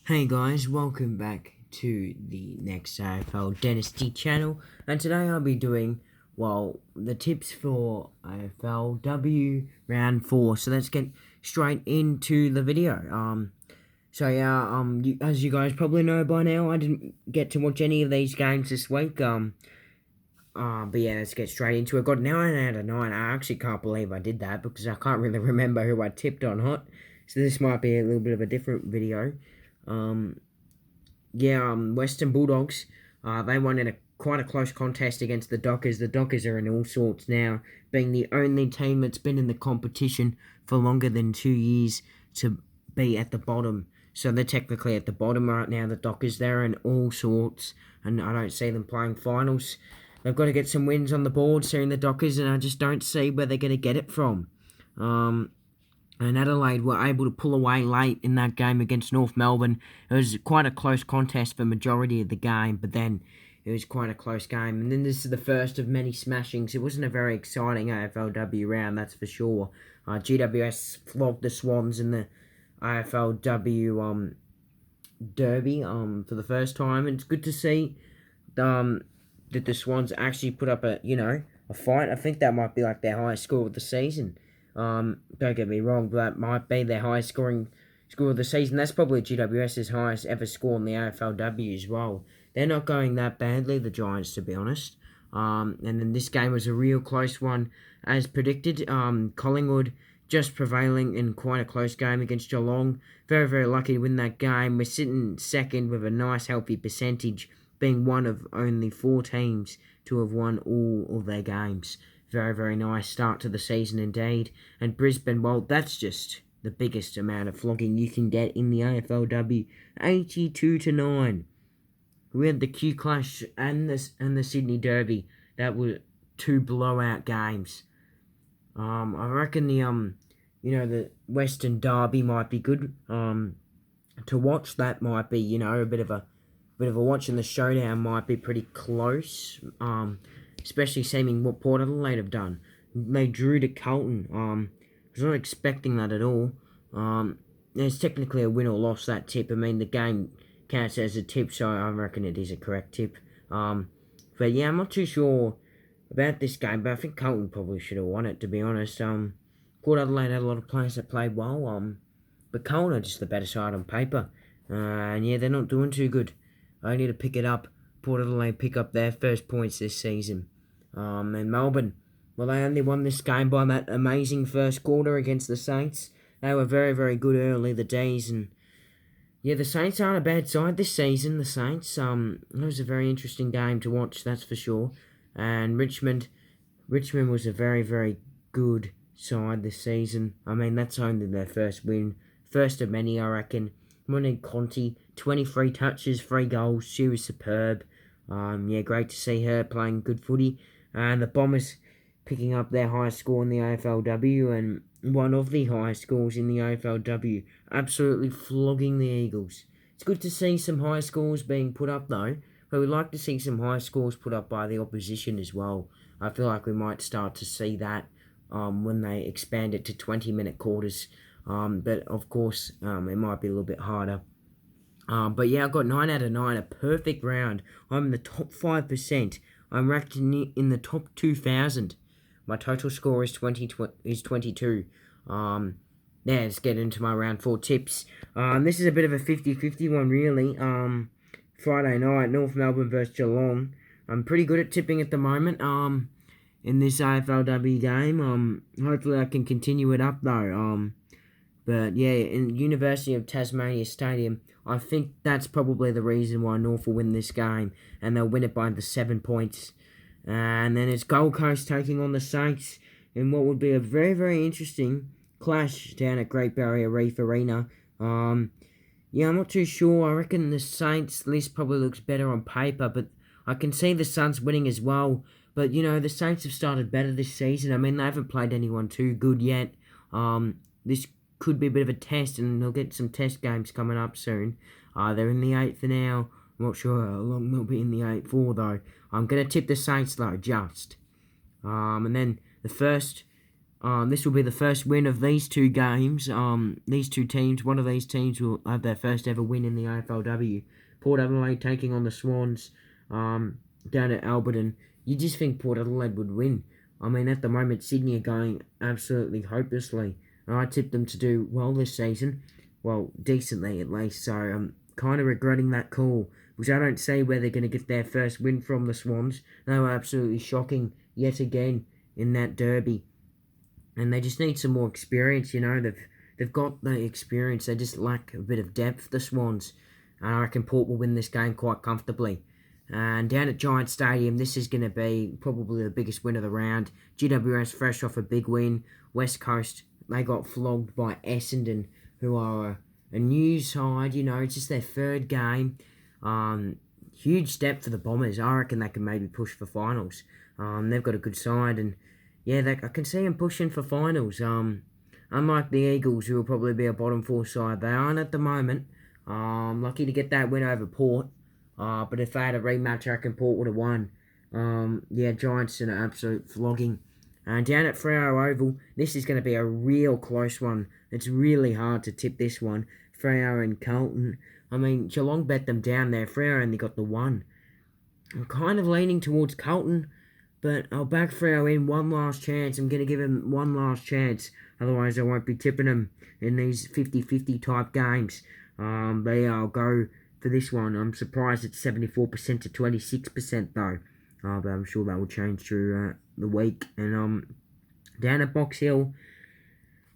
Hey guys, welcome back to the next AFL Dynasty channel, and today I'll be doing, the tips for AFLW Round 4, so let's get straight into the video. As you guys probably know by now, I didn't get to watch any of these games this week, but yeah, let's get straight into it. Got 9 out of 9, I actually can't believe I did that, because I can't really remember who I tipped or not, so this might be a little bit of a different video. Western Bulldogs, they won in quite a close contest against the Dockers. The Dockers are in all sorts now, being the only team that's been in the competition for longer than 2 years to be at the bottom. So they're technically at the bottom right now, the Dockers. They're in all sorts, and I don't see them playing finals. They've got to get some wins on the board soon, the Dockers, and I just don't see where they're going to get it from. And Adelaide were able to pull away late in that game against North Melbourne. It was quite a close contest for the majority of the game, but then it was quite a close game. And then this is the first of many smashings. It wasn't a very exciting AFLW round, that's for sure. GWS flogged the Swans in the AFLW Derby for the first time. And it's good to see that the Swans actually put up a fight. I think that might be like their highest score of the season. Don't get me wrong, but that might be their highest scoring score of the season. That's probably GWS's highest ever score in the AFLW as well. They're not going that badly, the Giants, to be honest. And then this game was a real close one, as predicted. Collingwood just prevailing in quite a close game against Geelong. Very, very lucky to win that game. We're sitting second with a nice, healthy percentage, being one of only 4 teams to have won all of their games. Very, very nice start to the season indeed. And Brisbane, well, that's just the biggest amount of flogging you can get in the AFLW. 82-9. We had the Q Clash and the Sydney Derby. That were 2 blowout games. I reckon the Western Derby might be good to watch. That might be, a bit of a watch, and the showdown might be pretty close. Especially seeing what Port Adelaide have done. They drew to Carlton. I was not expecting that at all. It's technically a win or loss, that tip. I mean, the game counts as a tip, so I reckon it is a correct tip. But yeah, I'm not too sure about this game, but I think Carlton probably should have won it, to be honest. Port Adelaide had a lot of players that played well, but Carlton are just the better side on paper. And yeah, they're not doing too good. I need to pick it up. Port Adelaide pick up their first points this season. And Melbourne, well, they only won this game by that amazing first quarter against the Saints. They were very, very good early, the D's, and yeah, the Saints aren't a bad side this season, the Saints. It was a very interesting game to watch, that's for sure. And Richmond was a very, very good side this season. I mean, that's only their first win. First of many, I reckon. Monique Conti, 23 touches, 3 goals. She was superb. Great to see her playing good footy. And the Bombers picking up their highest score in the AFLW, and one of the highest scores in the AFLW. Absolutely flogging the Eagles. It's good to see some high scores being put up, though. But we'd like to see some high scores put up by the opposition as well. I feel like we might start to see that when they expand it to 20-minute quarters. But, of course, it might be a little bit harder. But yeah, I got 9 out of 9, a perfect round. I'm in the top 5%. I'm ranked in the top 2,000. My total score is 22. Let's get into my round 4 tips. This is a bit of a 50-50 one, really. Friday night, North Melbourne versus Geelong. I'm pretty good at tipping at the moment. In this AFLW game. Hopefully I can continue it up though. But yeah, in University of Tasmania Stadium, I think that's probably the reason why North will win this game, and they'll win it by the 7 points. And then it's Gold Coast taking on the Saints in what would be a very, very interesting clash down at Great Barrier Reef Arena. I'm not too sure. I reckon the Saints list probably looks better on paper, but I can see the Suns winning as well. But, the Saints have started better this season. I mean, they haven't played anyone too good yet. This could be a bit of a test, and they'll get some test games coming up soon. They're in the 8th for now. I'm not sure how long they'll be in the 8th for, though. I'm going to tip the Saints, though, just. And then the first This will be the first win of these two games. These two teams, one of these teams will have their first ever win in the AFLW. Port Adelaide taking on the Swans down at Alberton. You just think Port Adelaide would win. I mean, at the moment, Sydney are going absolutely hopelessly. And I tipped them to do well this season. Well, decently at least. So I'm kind of regretting that call. Because I don't see where they're going to get their first win from the Swans. They were absolutely shocking yet again in that derby. And they just need some more experience, you know. They've got the experience. They just lack a bit of depth, the Swans. And I reckon Port will win this game quite comfortably. And down at Giant Stadium, this is going to be probably the biggest win of the round. GWS fresh off a big win. West Coast, they got flogged by Essendon, who are a new side, you know. It's just their third game. Huge step for the Bombers. I reckon they can maybe push for finals. They've got a good side, and yeah, I can see them pushing for finals. Unlike the Eagles, who will probably be a bottom four side, they aren't at the moment. Lucky to get that win over Port. But if they had a rematch, I reckon Port would have won. Yeah, Giants in an absolute flogging. And down at Freo Oval, this is going to be a real close one. It's really hard to tip this one. Freo and Carlton. I mean, Geelong bet them down there. Freo only got the one. I'm kind of leaning towards Carlton, but I'll back Freo in one last chance. I'm going to give him one last chance. Otherwise, I won't be tipping him in these 50-50 type games. But yeah, I'll go for this one. I'm surprised it's 74% to 26% though. But I'm sure that will change through the week. And down at Box Hill,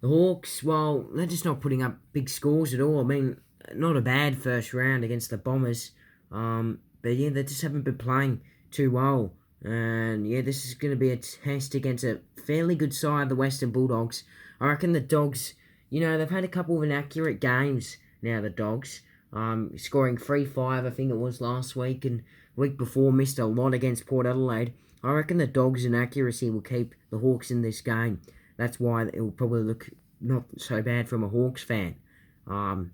the Hawks, well, they're just not putting up big scores at all. I mean, not a bad first round against the Bombers. But yeah, they just haven't been playing too well. And yeah, this is going to be a test against a fairly good side, the Western Bulldogs. I reckon the Dogs, you know, they've had a couple of inaccurate games now, the Dogs. Scoring 3-5, I think it was last week, and week before missed a lot against Port Adelaide. I reckon the Dogs' inaccuracy will keep the Hawks in this game. That's why it will probably look not so bad from a Hawks fan. And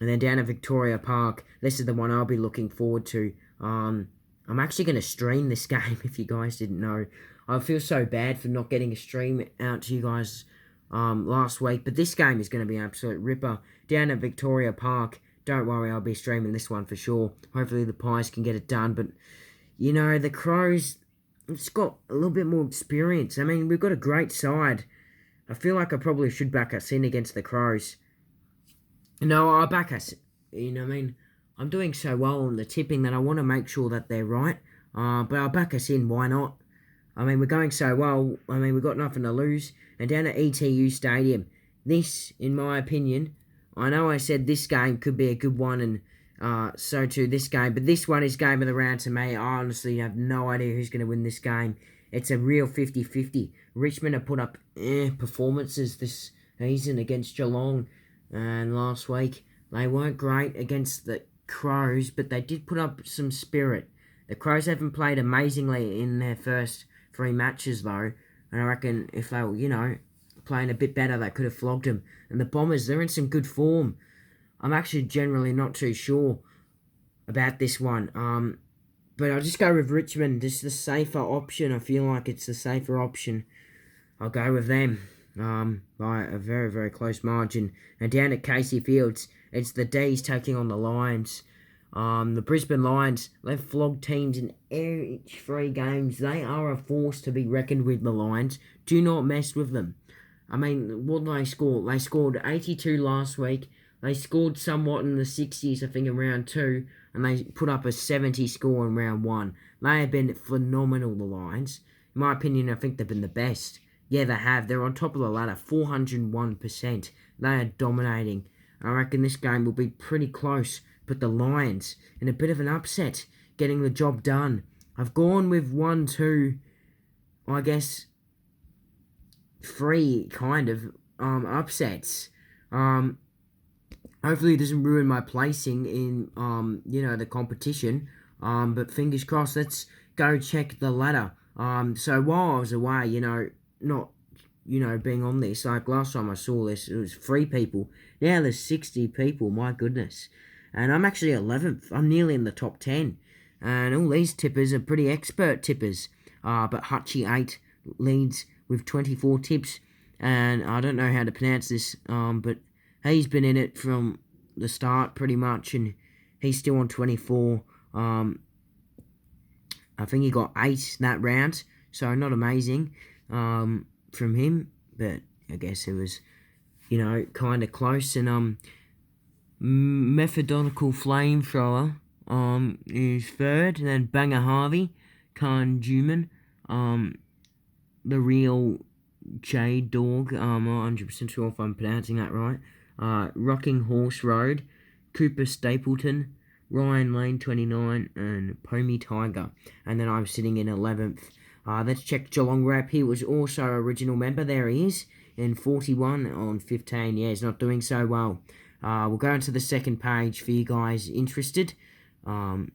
then down at Victoria Park, this is the one I'll be looking forward to. I'm actually going to stream this game, if you guys didn't know. I feel so bad for not getting a stream out to you guys last week, but this game is going to be an absolute ripper. Down at Victoria Park, don't worry, I'll be streaming this one for sure. Hopefully the Pies can get it done, but, you know, the Crows, it's got a little bit more experience. I mean, we've got a great side. I feel like I probably should back us in against the Crows. No, I'll back us. You know what I mean? I'm doing so well on the tipping that I want to make sure that they're right. But I'll back us in. Why not? I mean, we're going so well. I mean, we've got nothing to lose. And down at ETU Stadium, this, in my opinion, I know I said this game could be a good one, and so too this game. But this one is game of the round to me. I honestly have no idea who's going to win this game. It's a real 50-50. Richmond have put up performances this season against Geelong. And last week, they weren't great against the Crows, but they did put up some spirit. The Crows haven't played amazingly in their first 3 matches, though. And I reckon if they were, you know, playing a bit better, they could have flogged them. And the Bombers, they're in some good form. I'm actually generally not too sure about this one. But I'll just go with Richmond. Just the safer option. I feel like it's the safer option. I'll go with them by a very, very close margin. And down at Casey Fields, it's the D's taking on the Lions. The Brisbane Lions, they've flogged teams in each 3 games. They are a force to be reckoned with, the Lions. Do not mess with them. I mean, what did they score? They scored 82 last week. They scored somewhat in the 60s, I think, in round 2. And they put up a 70 score in round 1. They have been phenomenal, the Lions. In my opinion, I think they've been the best. Yeah, they have. They're on top of the ladder, 401%. They are dominating. I reckon this game will be pretty close. But the Lions, in a bit of an upset, getting the job done. I've gone with 1, 2, I guess, 3 kind of upsets. Hopefully it doesn't ruin my placing in, the competition. But fingers crossed, let's go check the ladder. So while I was away, not, being on this, like last time I saw this, it was 3 people. Now there's 60 people, my goodness. And I'm actually 11th. I'm nearly in the top 10. And all these tippers are pretty expert tippers. But Hutchie 8 leads with 24 tips. and I don't know how to pronounce this, but he's been in it from the start pretty much, and he's still on 24. I think he got 8 that round, so not amazing from him, but I guess it was, kind of close. And Methodical Flamethrower is third, and then Banger Harvey, Khan Juman, the real Jade Dog, I'm not 100% sure if I'm pronouncing that right, Rocking Horse Road, Cooper Stapleton, Ryan Lane 29, and Pomi Tiger. And then I'm sitting in 11th. Let's check Geelong Rap. He was also original member. There he is, in 41 on 15. Yeah, he's not doing so well. We'll go into the second page for you guys interested. And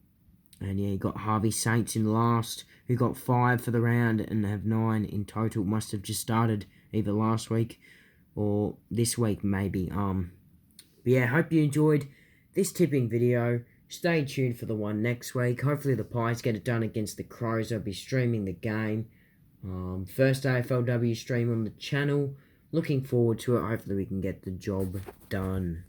yeah, you got Harvey Saints in last, who got 5 for the round and have 9 in total. Must have just started either last week or this week, maybe. But yeah, hope you enjoyed this tipping video. Stay tuned for the one next week. Hopefully the Pies get it done against the Crows. I'll be streaming the game. First AFLW stream on the channel. Looking forward to it. Hopefully we can get the job done.